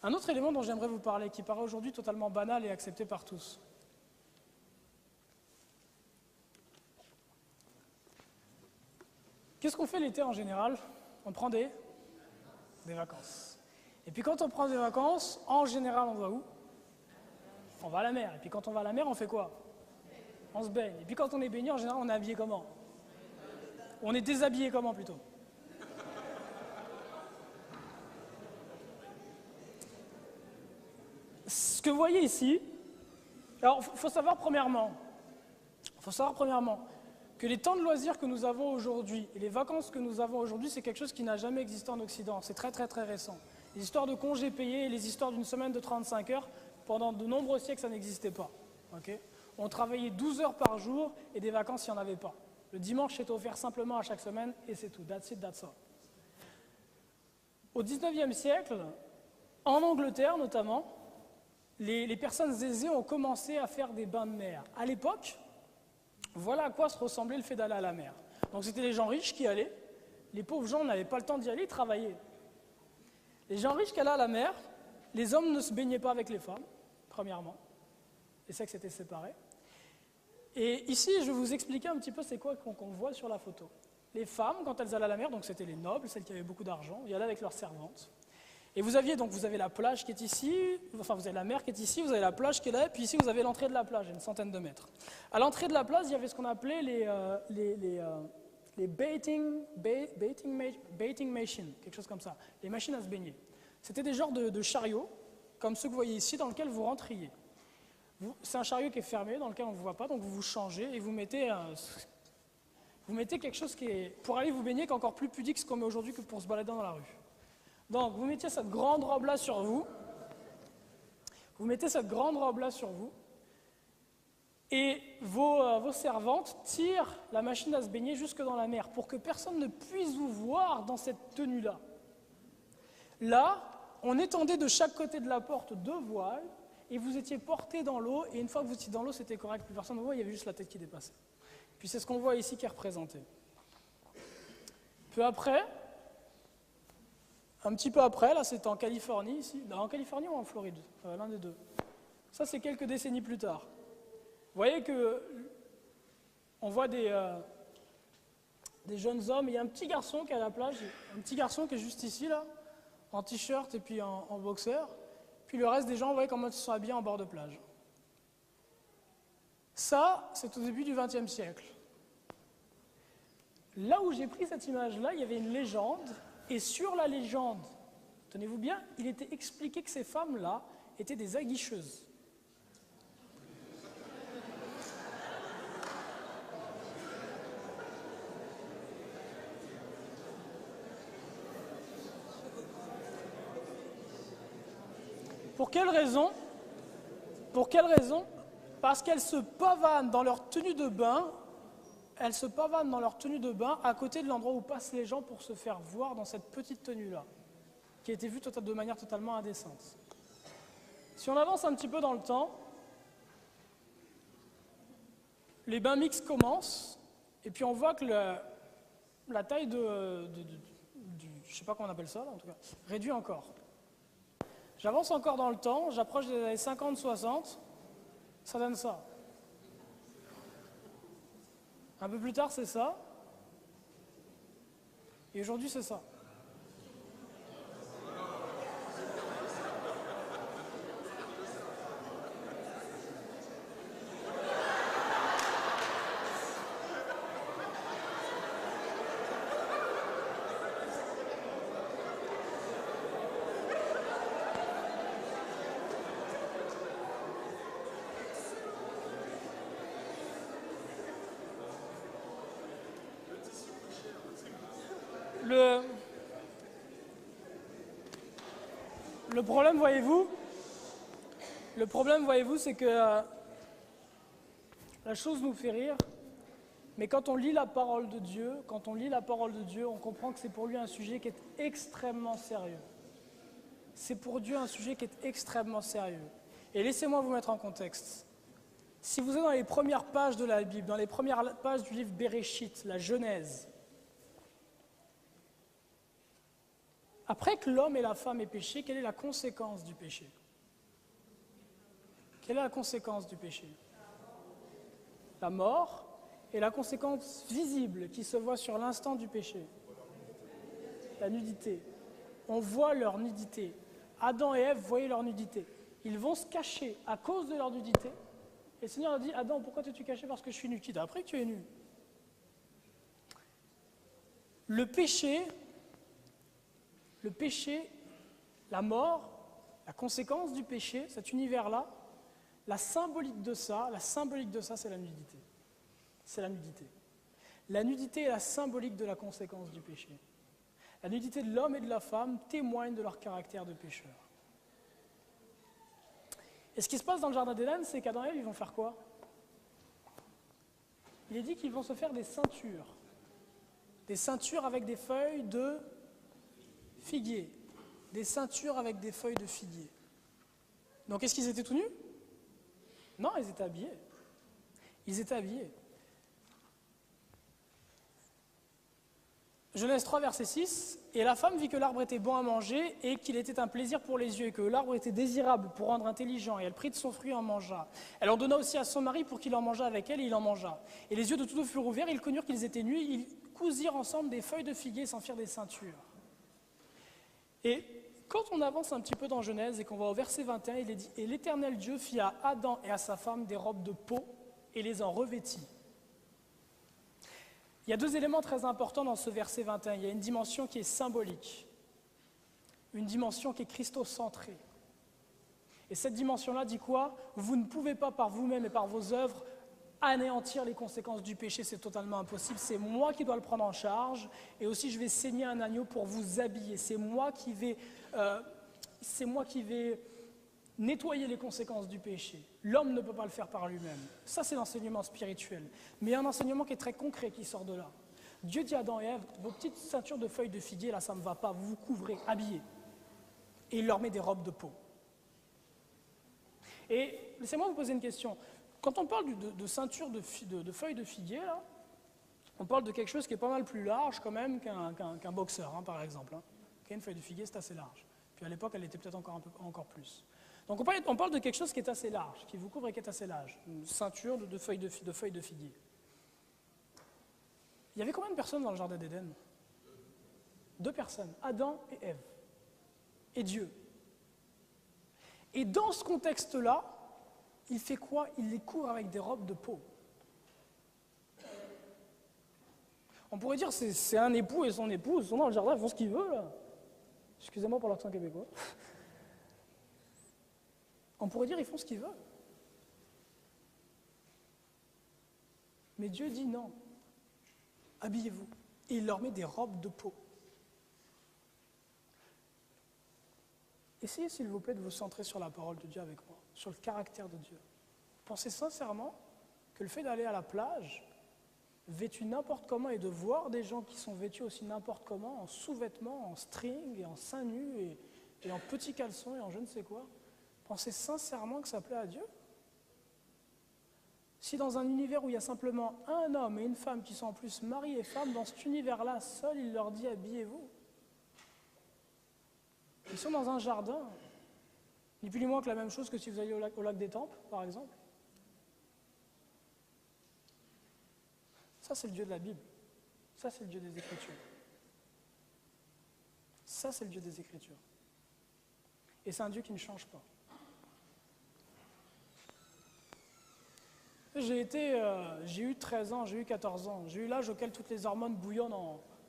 Un autre élément dont j'aimerais vous parler, qui paraît aujourd'hui totalement banal et accepté par tous. Qu'est-ce qu'on fait l'été en général? On prend des vacances. Et puis quand on prend des vacances, en général, on va où? On va à la mer. Et puis quand on va à la mer, on fait quoi? On se baigne. Et puis quand on est baigné, en général, on est habillé comment? On est déshabillé comment plutôt? Ce que vous voyez ici, alors il faut savoir premièrement que les temps de loisirs que nous avons aujourd'hui et les vacances que nous avons aujourd'hui, c'est quelque chose qui n'a jamais existé en Occident. C'est très très très récent. Les histoires de congés payés et les histoires d'une semaine de 35 heures, pendant de nombreux siècles, ça n'existait pas. Okay? On travaillait 12 heures par jour et des vacances, il n'y en avait pas. Le dimanche était offert simplement à chaque semaine et c'est tout. That's it, that's all. Au 19e siècle, en Angleterre notamment, les personnes aisées ont commencé à faire des bains de mer. À l'époque, voilà à quoi se ressemblait le fait d'aller à la mer. Donc c'était les gens riches qui allaient, les pauvres gens n'avaient pas le temps d'y aller, ils travaillaient. Les gens riches qui allaient à la mer, les hommes ne se baignaient pas avec les femmes, premièrement. Les sexes étaient séparés. Et ici, je vais vous expliquer un petit peu c'est quoi qu'on voit sur la photo. Les femmes, quand elles allaient à la mer, donc c'était les nobles, celles qui avaient beaucoup d'argent, ils allaient avec leurs servantes. Et vous avez la plage qui est ici, enfin vous avez la mer qui est ici, vous avez la plage qui est là, et puis ici vous avez l'entrée de la plage, une centaine de mètres. À l'entrée de la plage, il y avait ce qu'on appelait les baiting machines, quelque chose comme ça, les machines à se baigner. C'était des genres de chariots, comme ceux que vous voyez ici, dans lesquels vous rentriez. C'est un chariot qui est fermé, dans lequel on ne vous voit pas, donc vous vous changez et vous mettez quelque chose qui est, pour aller vous baigner, qui est encore plus pudique ce qu'on met aujourd'hui que pour se balader dans la rue. Donc, vous mettiez cette grande robe-là sur vous. Et vos servantes tirent la machine à se baigner jusque dans la mer pour que personne ne puisse vous voir dans cette tenue-là. Là, on étendait de chaque côté de la porte 2 voiles et vous étiez porté dans l'eau. Et une fois que vous étiez dans l'eau, c'était correct. Plus personne ne vous voit, il y avait juste la tête qui dépassait. Puis c'est ce qu'on voit ici qui est représenté. Un petit peu après, là c'est en Californie, ici. Non, en Californie ou en Floride, l'un des deux. Ça c'est quelques décennies plus tard. Vous voyez on voit des jeunes hommes, il y a un petit garçon qui est à la plage, un petit garçon qui est juste ici, là, en t-shirt et puis en boxeur. Puis le reste des gens, vous voyez comment ils se sont habillés en bord de plage. Ça, c'est au début du XXe siècle. Là où j'ai pris cette image-là, il y avait une légende. Et sur la légende, tenez-vous bien, il était expliqué que ces femmes-là étaient des aguicheuses. Pour quelle raison? Parce qu'elles se pavanent dans leur tenue de bain. Elles se pavanent dans leur tenue de bain à côté de l'endroit où passent les gens pour se faire voir dans cette petite tenue-là, qui a été vue de manière totalement indécente. Si on avance un petit peu dans le temps, les bains mixtes commencent, et puis on voit que la taille je ne sais pas comment on appelle ça, là, en tout cas, réduit encore. J'avance encore dans le temps, j'approche des années 50-60, ça donne ça. Un peu plus tard, c'est ça. Et aujourd'hui, c'est ça. Le problème, voyez-vous, c'est que la chose nous fait rire, mais quand on lit la parole de Dieu, on comprend que c'est pour lui un sujet qui est extrêmement sérieux. C'est pour Dieu un sujet qui est extrêmement sérieux. Et laissez-moi vous mettre en contexte. Si vous êtes dans les premières pages de la Bible, dans les premières pages du livre Béréchit, la Genèse, Après que l'homme et la femme aient péché, quelle est la conséquence du péché? Quelle est la conséquence du péché? La mort. Et la conséquence visible qui se voit sur l'instant du péché? La nudité. On voit leur nudité. Adam et Ève voyaient leur nudité. Ils vont se cacher à cause de leur nudité. Et le Seigneur a dit, Adam, pourquoi t'es-tu caché? Parce que je suis nu. Qui t'a appris que tu es nu? Le péché, la mort, la conséquence du péché, cet univers-là, la symbolique de ça, c'est la nudité. C'est la nudité. La nudité est la symbolique de la conséquence du péché. La nudité de l'homme et de la femme témoigne de leur caractère de pécheur. Et ce qui se passe dans le jardin d'Éden, c'est qu'Adam et Ève, ils vont faire quoi? Il est dit qu'ils vont se faire des ceintures. Des ceintures avec des feuilles de figuier. Des ceintures avec des feuilles de figuier. Donc est-ce qu'ils étaient tout nus? Non, ils étaient habillés. Ils étaient habillés. Genèse 3, verset 6, « Et la femme vit que l'arbre était bon à manger et qu'il était un plaisir pour les yeux et que l'arbre était désirable pour rendre intelligent. Et elle prit de son fruit et en mangea. Elle en donna aussi à son mari pour qu'il en mangeât avec elle et il en mangea. Et les yeux de tous deux furent ouverts, ils connurent qu'ils étaient nus, ils cousirent ensemble des feuilles de figuier et s'en firent des ceintures. » Et quand on avance un petit peu dans Genèse et qu'on va au verset 21, il est dit « Et l'Éternel Dieu fit à Adam et à sa femme des robes de peau et les en revêtit. » Il y a deux éléments très importants dans ce verset 21. Il y a une dimension qui est symbolique, une dimension qui est christocentrée. Et cette dimension-là dit quoi? Vous ne pouvez pas par vous-même et par vos œuvres anéantir les conséquences du péché, c'est totalement impossible. C'est moi qui dois le prendre en charge et aussi je vais saigner un agneau pour vous habiller. C'est moi qui vais nettoyer les conséquences du péché. L'homme ne peut pas le faire par lui-même. Ça, c'est l'enseignement spirituel. Mais il y a un enseignement qui est très concret qui sort de là. Dieu dit à Adam et Ève, vos petites ceintures de feuilles de figuier, là, ça ne me va pas, vous vous couvrez, habillez. Et il leur met des robes de peau. Et laissez-moi vous poser une question. Quand on parle de ceinture de feuilles de figuier, là, on parle de quelque chose qui est pas mal plus large quand même qu'un boxeur, hein, par exemple. Hein. Une feuille de figuier, c'est assez large. Puis à l'époque, elle était peut-être encore plus. Donc on parle de quelque chose qui est assez large, qui vous couvre et qui est assez large. Une ceinture de feuilles de figuier. Il y avait combien de personnes dans le jardin d'Éden? 2 personnes, Adam et Ève. Et Dieu. Et dans ce contexte-là, il fait quoi? Il les couvre avec des robes de peau. On pourrait dire c'est un époux et son épouse, ils sont dans le jardin, ils font ce qu'ils veulent. Là. Excusez-moi pour l'accent québécois. On pourrait dire ils font ce qu'ils veulent. Mais Dieu dit non. Habillez-vous. Et il leur met des robes de peau. Essayez s'il vous plaît de vous centrer sur la parole de Dieu avec moi, sur le caractère de Dieu. Pensez sincèrement que le fait d'aller à la plage, vêtu n'importe comment, et de voir des gens qui sont vêtus aussi n'importe comment, en sous-vêtements, en string, et en seins nus, et en petits caleçons, et en je ne sais quoi, pensez sincèrement que ça plaît à Dieu? Si dans un univers où il y a simplement un homme et une femme qui sont en plus mari et femme, dans cet univers-là, seul, il leur dit « habillez-vous ». Ils sont dans un jardin, ni plus ni moins que la même chose que si vous alliez au lac des Tempes, par exemple. Ça, c'est le Dieu de la Bible. Ça, c'est le Dieu des Écritures. Ça, c'est le Dieu des Écritures. Et c'est un Dieu qui ne change pas. J'ai eu 13 ans, j'ai eu 14 ans. J'ai eu l'âge auquel toutes les hormones bouillonnent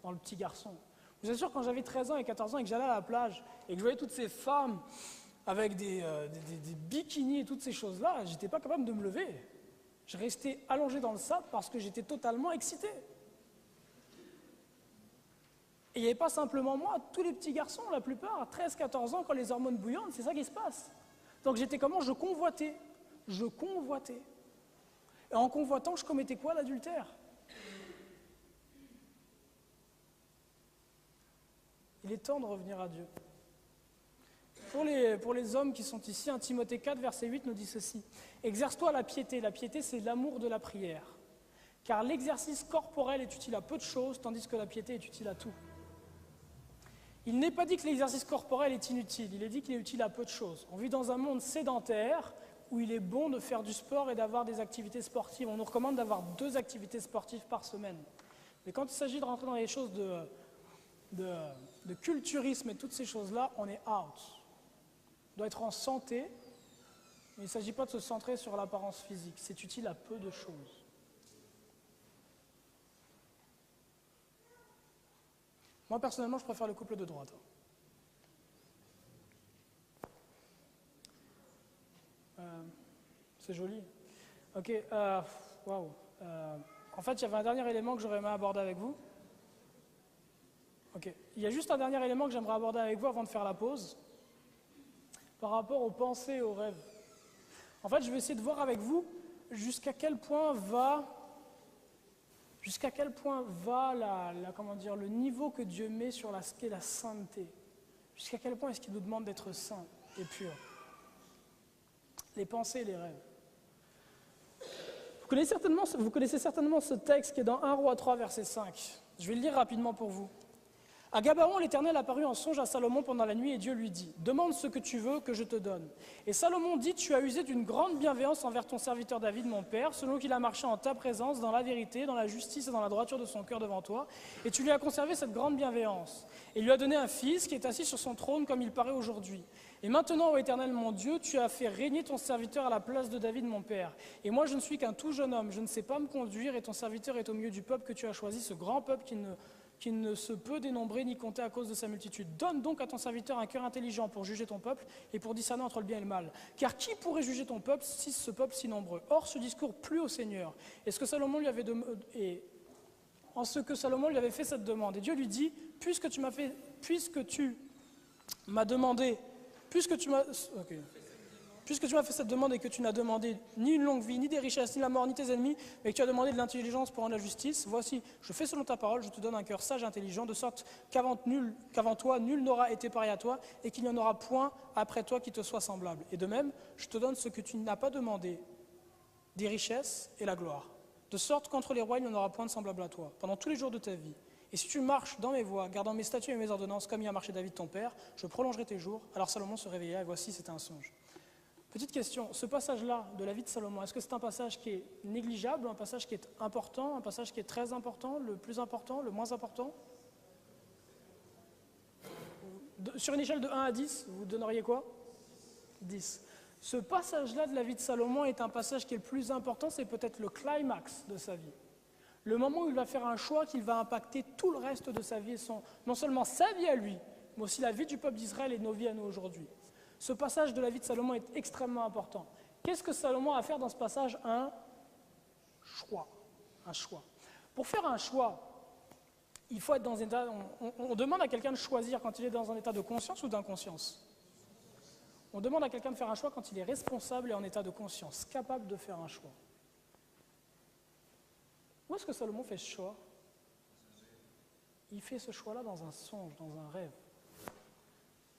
dans le petit garçon. Vous êtes sûr, quand j'avais 13 ans et 14 ans et que j'allais à la plage et que je voyais toutes ces femmes avec des bikinis et toutes ces choses-là, j'étais pas capable de me lever. Je restais allongé dans le sable parce que j'étais totalement excité. Et il n'y avait pas simplement moi, tous les petits garçons, la plupart, à 13-14 ans, quand les hormones bouillonnent, c'est ça qui se passe. Donc j'étais comment? Je convoitais. Je convoitais. Et en convoitant, je commettais quoi? L'adultère. Il est temps de revenir à Dieu. Pour les hommes qui sont ici, 1 Timothée 4, verset 8 nous dit ceci. « Exerce-toi la piété. La piété, c'est l'amour de la prière. Car l'exercice corporel est utile à peu de choses, tandis que la piété est utile à tout. » Il n'est pas dit que l'exercice corporel est inutile, il est dit qu'il est utile à peu de choses. On vit dans un monde sédentaire où il est bon de faire du sport et d'avoir des activités sportives. On nous recommande d'avoir 2 activités sportives par semaine. Mais quand il s'agit de rentrer dans les choses de culturisme et toutes ces choses-là, on est out. On doit être en santé, mais il ne s'agit pas de se centrer sur l'apparence physique. C'est utile à peu de choses. Moi, personnellement, je préfère le couple de droite. C'est joli. Ok, waouh. En fait, il y avait un dernier élément que j'aurais aimé aborder avec vous. Ok, il y a juste un dernier élément que j'aimerais aborder avec vous avant de faire la pause, par rapport aux pensées et aux rêves. En fait, je vais essayer de voir avec vous jusqu'à quel point va le niveau que Dieu met sur ce qu'est la sainteté. Jusqu'à quel point est-ce qu'il nous demande d'être saints et purs. Les pensées et les rêves. Vous connaissez certainement ce texte qui est dans 1 Roi 3, verset 5. Je vais le lire rapidement pour vous. À Gabaon, l'Éternel apparut en songe à Salomon pendant la nuit et Dieu lui dit « Demande ce que tu veux que je te donne. » Et Salomon dit « Tu as usé d'une grande bienveillance envers ton serviteur David, mon père, selon qu'il a marché en ta présence, dans la vérité, dans la justice et dans la droiture de son cœur devant toi. Et tu lui as conservé cette grande bienveillance. Et lui as donné un fils qui est assis sur son trône comme il paraît aujourd'hui. Et maintenant, ô Éternel mon Dieu, tu as fait régner ton serviteur à la place de David, mon père. Et moi, je ne suis qu'un tout jeune homme, je ne sais pas me conduire, et ton serviteur est au milieu du peuple que tu as choisi, ce grand peuple qui ne se peut dénombrer ni compter à cause de sa multitude. Donne donc à ton serviteur un cœur intelligent pour juger ton peuple et pour discerner entre le bien et le mal. Car qui pourrait juger ton peuple, ce peuple si nombreux? Or, ce discours plut au Seigneur. En ce que Salomon lui avait fait cette demande. Et Dieu lui dit, puisque tu m'as fait cette demande et que tu n'as demandé ni une longue vie, ni des richesses, ni la mort, ni tes ennemis, mais que tu as demandé de l'intelligence pour rendre la justice, voici, je fais selon ta parole, je te donne un cœur sage et intelligent, de sorte qu'avant toi, nul n'aura été pareil à toi, et qu'il n'y en aura point après toi qui te soit semblable. Et de même, je te donne ce que tu n'as pas demandé, des richesses et la gloire, de sorte qu'entre les rois, il n'y en aura point de semblable à toi, pendant tous les jours de ta vie. Et si tu marches dans mes voies, gardant mes statuts et mes ordonnances, comme y a marché David ton père, je prolongerai tes jours. Alors Salomon se réveilla, et voici, c'était un songe. Petite question, ce passage-là de la vie de Salomon, est-ce que c'est un passage qui est négligeable, un passage qui est important, un passage qui est très important, le plus important, le moins important? Sur une échelle de 1 à 10, vous donneriez quoi? 10. Ce passage-là de la vie de Salomon est un passage qui est le plus important, c'est peut-être le climax de sa vie. Le moment où il va faire un choix qui va impacter tout le reste de sa vie, et non seulement sa vie à lui, mais aussi la vie du peuple d'Israël et nos vies à nous aujourd'hui. Ce passage de la vie de Salomon est extrêmement important. Qu'est-ce que Salomon a à faire dans ce passage? Un choix. Un choix. Pour faire un choix, il faut être dans un état... On demande à quelqu'un de choisir quand il est dans un état de conscience ou d'inconscience. On demande à quelqu'un de faire un choix quand il est responsable et en état de conscience, capable de faire un choix. Où est-ce que Salomon fait ce choix? Il fait ce choix-là dans un songe, dans un rêve.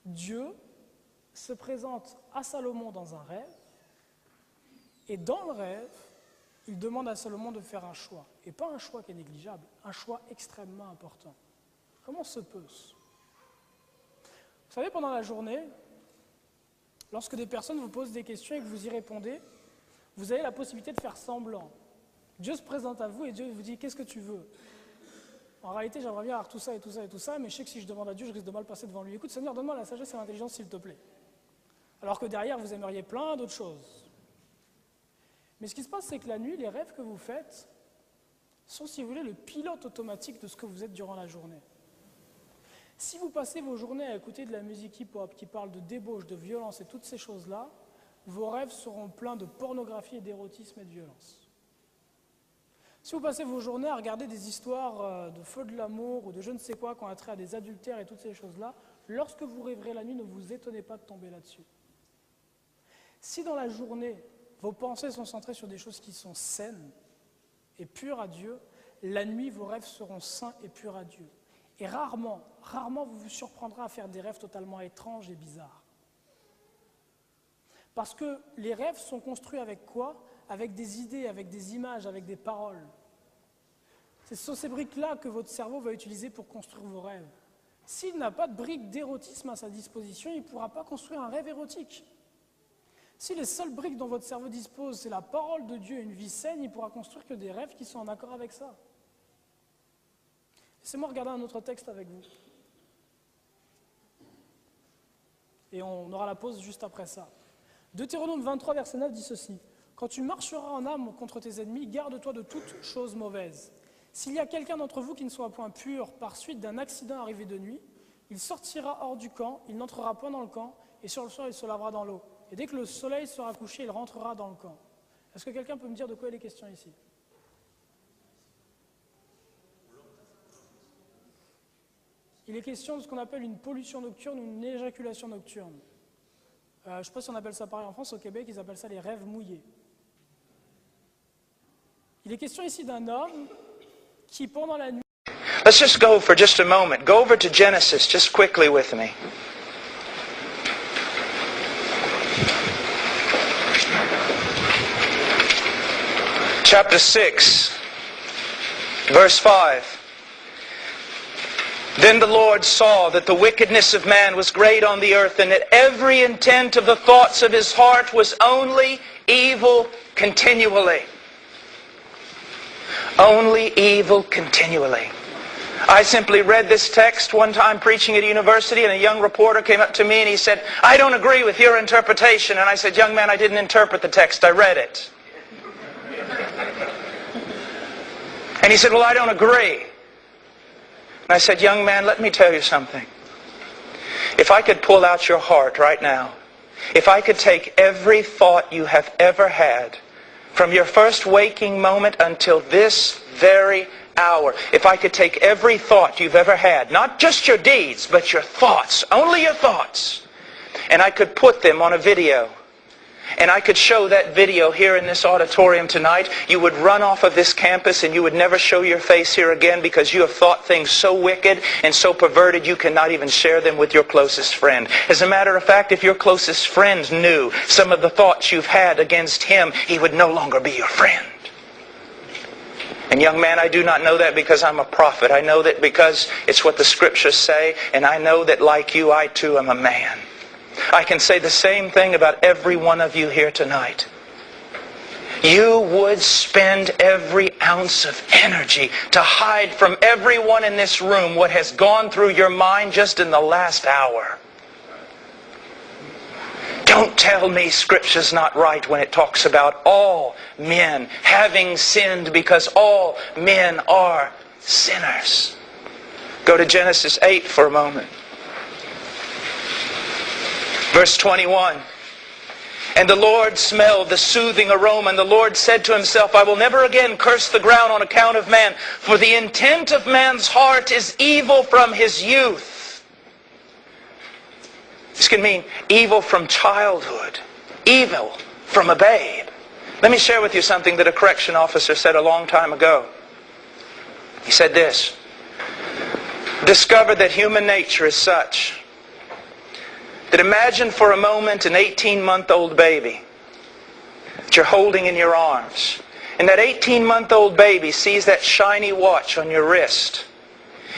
Dieu se présente à Salomon dans un rêve, et dans le rêve, il demande à Salomon de faire un choix, et pas un choix qui est négligeable, un choix extrêmement important. Comment se peut-ce? Vous savez, pendant la journée, lorsque des personnes vous posent des questions et que vous y répondez, vous avez la possibilité de faire semblant. Dieu se présente à vous et Dieu vous dit « Qu'est-ce que tu veux ?» En réalité, j'aimerais bien avoir tout ça et tout ça et tout ça, mais je sais que si je demande à Dieu, je risque de mal passer devant lui. Écoute, Seigneur, donne-moi la sagesse et l'intelligence, s'il te plaît. Alors que derrière, vous aimeriez plein d'autres choses. Mais ce qui se passe, c'est que la nuit, les rêves que vous faites sont, si vous voulez, le pilote automatique de ce que vous êtes durant la journée. Si vous passez vos journées à écouter de la musique hip-hop qui parle de débauche, de violence et toutes ces choses-là, vos rêves seront pleins de pornographie et d'érotisme et de violence. Si vous passez vos journées à regarder des histoires de feu de l'amour ou de je ne sais quoi qui ont attrait à des adultères et toutes ces choses-là, lorsque vous rêverez la nuit, ne vous étonnez pas de tomber là-dessus. Si dans la journée, vos pensées sont centrées sur des choses qui sont saines et pures à Dieu, la nuit, vos rêves seront sains et purs à Dieu. Et rarement vous vous surprendrez à faire des rêves totalement étranges et bizarres. Parce que les rêves sont construits avec quoi? Avec des idées, avec des images, avec des paroles. Ce sont ces briques-là que votre cerveau va utiliser pour construire vos rêves. S'il n'a pas de briques d'érotisme à sa disposition, il ne pourra pas construire un rêve érotique. Si les seules briques dont votre cerveau dispose, c'est la parole de Dieu et une vie saine, il ne pourra construire que des rêves qui sont en accord avec ça. Laissez-moi regarder un autre texte avec vous. Et on aura la pause juste après ça. Deutéronome 23, verset 9 dit ceci. « Quand tu marcheras en âme contre tes ennemis, garde-toi de toute chose mauvaise. S'il y a quelqu'un d'entre vous qui ne soit point pur par suite d'un accident arrivé de nuit, il sortira hors du camp, il n'entrera point dans le camp, et sur le soir il se lavera dans l'eau. Et dès que le soleil sera couché, il rentrera dans le camp. » Est-ce que quelqu'un peut me dire de quoi il est question ici? Il est question de ce qu'on appelle une pollution nocturne ou une éjaculation nocturne. Je ne sais pas si on appelle ça pareil en France, au Québec, ils appellent ça les rêves mouillés. Il est question ici d'un homme qui, pendant la nuit... Let's just go for just a moment. Go over to Genesis just quickly with me. Chapter 6, verse 5. Then the Lord saw that the wickedness of man was great on the earth, and that every intent of the thoughts of his heart was only evil continually. Only evil continually. I simply read this text one time preaching at a university, and a young reporter came up to me and he said, "I don't agree with your interpretation." And I said, "Young man, I didn't interpret the text, I read it." And he said, "Well, I don't agree." And I said, "Young man, let me tell you something. If I could pull out your heart right now, if I could take every thought you have ever had, from your first waking moment until this very hour, if I could take every thought you've ever had, not just your deeds, but your thoughts, only your thoughts, and I could put them on a video, and I could show that video here in this auditorium tonight, you would run off of this campus and you would never show your face here again because you have thought things so wicked and so perverted you cannot even share them with your closest friend. As a matter of fact, if your closest friend knew some of the thoughts you've had against him, he would no longer be your friend." And young man, I do not know that because I'm a prophet. I know that because it's what the Scriptures say, and I know that like you, I too am a man. I can say the same thing about every one of you here tonight. You would spend every ounce of energy to hide from everyone in this room what has gone through your mind just in the last hour. Don't tell me Scripture's not right when it talks about all men having sinned because all men are sinners. Go to Genesis 8 for a moment. Verse 21. "And the Lord smelled the soothing aroma, and the Lord said to himself, I will never again curse the ground on account of man, for the intent of man's heart is evil from his youth." This can mean evil from childhood, evil from a babe. Let me share with you something that a correction officer said a long time ago. He said this: "Discover that human nature is such that imagine for a moment an 18-month-old baby that you're holding in your arms. And that 18-month-old baby sees that shiny watch on your wrist.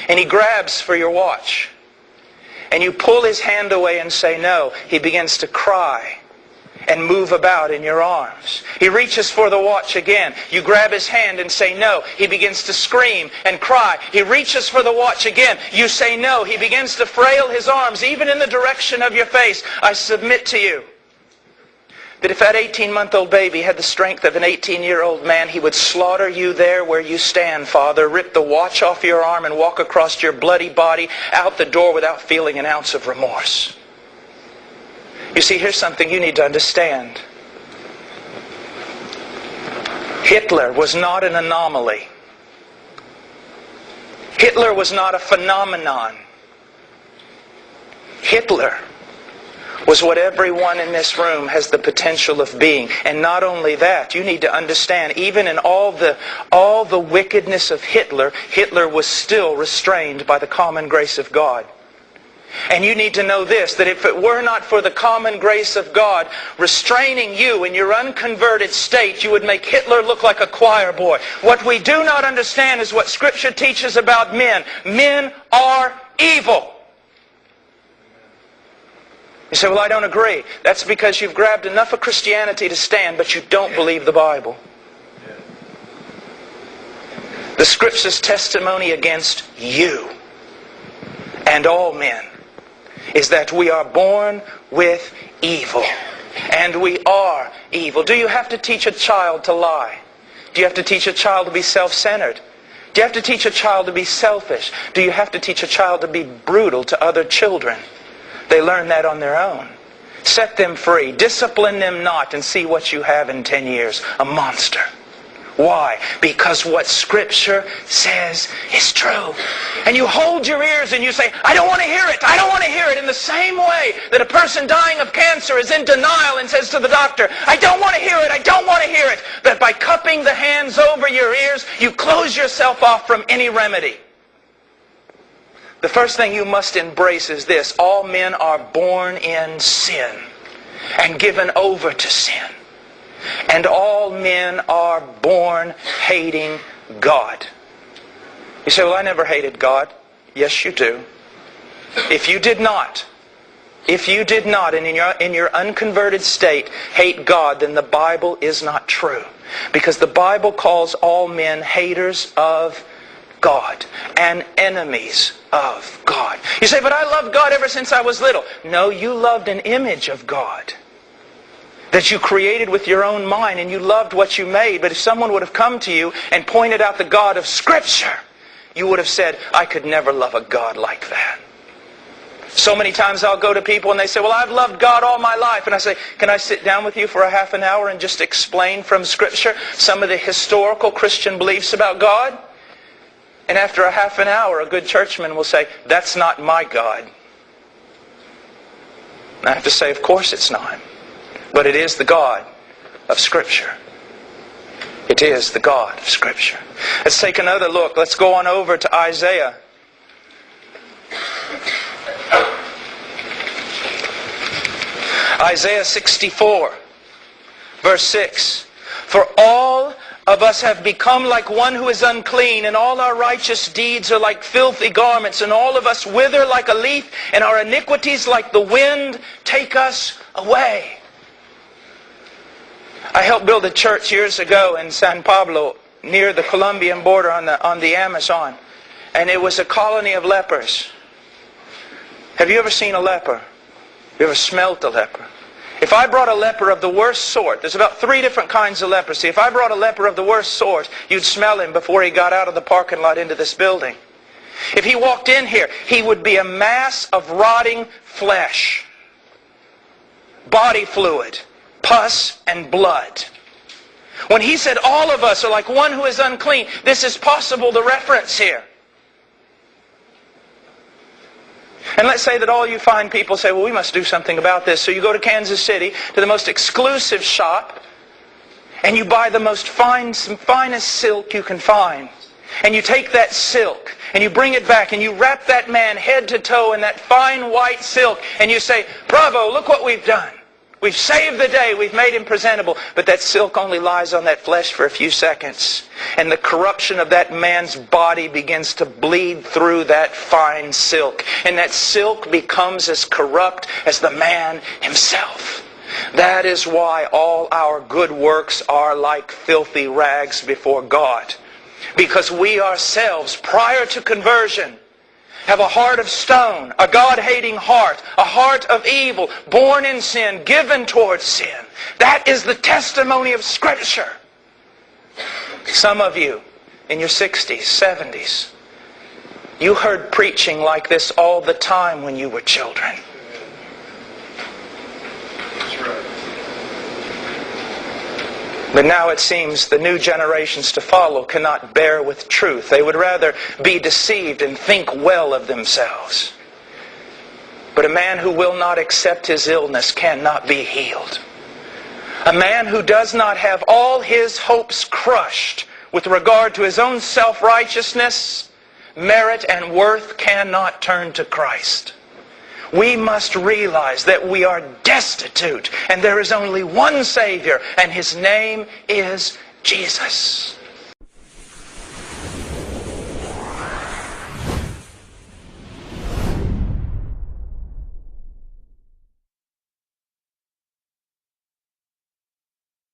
And he grabs for your watch. And you pull his hand away and say no. He begins to cry and move about in your arms. He reaches for the watch again. You grab his hand and say no. He begins to scream and cry. He reaches for the watch again. You say no. He begins to flail his arms even in the direction of your face. I submit to you that if that 18-month-old baby had the strength of an 18-year-old man, he would slaughter you there where you stand, Father, rip the watch off your arm and walk across your bloody body out the door without feeling an ounce of remorse. You see, here's something you need to understand. Hitler was not an anomaly. Hitler was not a phenomenon. Hitler was what everyone in this room has the potential of being. And not only that, you need to understand, even in all the wickedness of Hitler, Hitler was still restrained by the common grace of God. And you need to know this, that if it were not for the common grace of God restraining you in your unconverted state, you would make Hitler look like a choir boy. What we do not understand is what Scripture teaches about men. Men are evil. You say, well, I don't agree. That's because you've grabbed enough of Christianity to stand, but you don't believe the Bible. The Scripture's testimony against you and all men is that we are born with evil. And we are evil. Do you have to teach a child to lie? Do you have to teach a child to be self-centered? Do you have to teach a child to be selfish? Do you have to teach a child to be brutal to other children? They learn that on their own. Set them free. Discipline them not, and see what you have in 10 years. A monster. Why? Because what Scripture says is true. And you hold your ears and you say, I don't want to hear it. I don't want to hear it. In the same way that a person dying of cancer is in denial and says to the doctor, I don't want to hear it. I don't want to hear it. But by cupping the hands over your ears, you close yourself off from any remedy. The first thing you must embrace is this. All men are born in sin and given over to sin. And all men are born hating God. You say, well, I never hated God. Yes, you do. If you did not, and in your unconverted state, hate God, then the Bible is not true. Because the Bible calls all men haters of God and enemies of God. You say, but I loved God ever since I was little. No, you loved an image of God that you created with your own mind, and you loved what you made. But if someone would have come to you and pointed out the God of Scripture, you would have said, I could never love a God like that. So many times I'll go to people and they say, well, I've loved God all my life. And I say, can I sit down with you for a half an hour and just explain from Scripture some of the historical Christian beliefs about God? And after a half an hour, a good churchman will say, that's not my God. And I have to say, of course it's not. But it is the God of Scripture. It is the God of Scripture. Let's take another look. Let's go on over to Isaiah. Isaiah 64, verse 6. For all of us have become like one who is unclean, and all our righteous deeds are like filthy garments, and all of us wither like a leaf, and our iniquities like the wind take us away. I helped build a church years ago in San Pablo, near the Colombian border on the Amazon. And it was a colony of lepers. Have you ever seen a leper? Have you ever smelt a leper? If I brought a leper of the worst sort, there's about 3 different kinds of leprosy. If I brought a leper of the worst sort, you'd smell him before he got out of the parking lot into this building. If he walked in here, he would be a mass of rotting flesh, body fluid, pus and blood. When he said all of us are like one who is unclean, this is possible to reference here. And let's say that all you fine people say, well, we must do something about this. So you go to Kansas City, to the most exclusive shop, and you buy the most finest silk you can find. And you take that silk, and you bring it back, and you wrap that man head to toe in that fine white silk, and you say, bravo, look what we've done. We've saved the day. We've made him presentable. But that silk only lies on that flesh for a few seconds. And the corruption of that man's body begins to bleed through that fine silk. And that silk becomes as corrupt as the man himself. That is why all our good works are like filthy rags before God. Because we ourselves, prior to conversion, have a heart of stone, a God-hating heart, a heart of evil, born in sin, given towards sin. That is the testimony of Scripture. Some of you, in your 60s, 70s, you heard preaching like this all the time when you were children. That's right. But now it seems the new generations to follow cannot bear with truth. They would rather be deceived and think well of themselves. But a man who will not accept his illness cannot be healed. A man who does not have all his hopes crushed with regard to his own self-righteousness, merit, and worth cannot turn to Christ. We must realize that we are destitute and there is only one Savior, and His name is Jesus.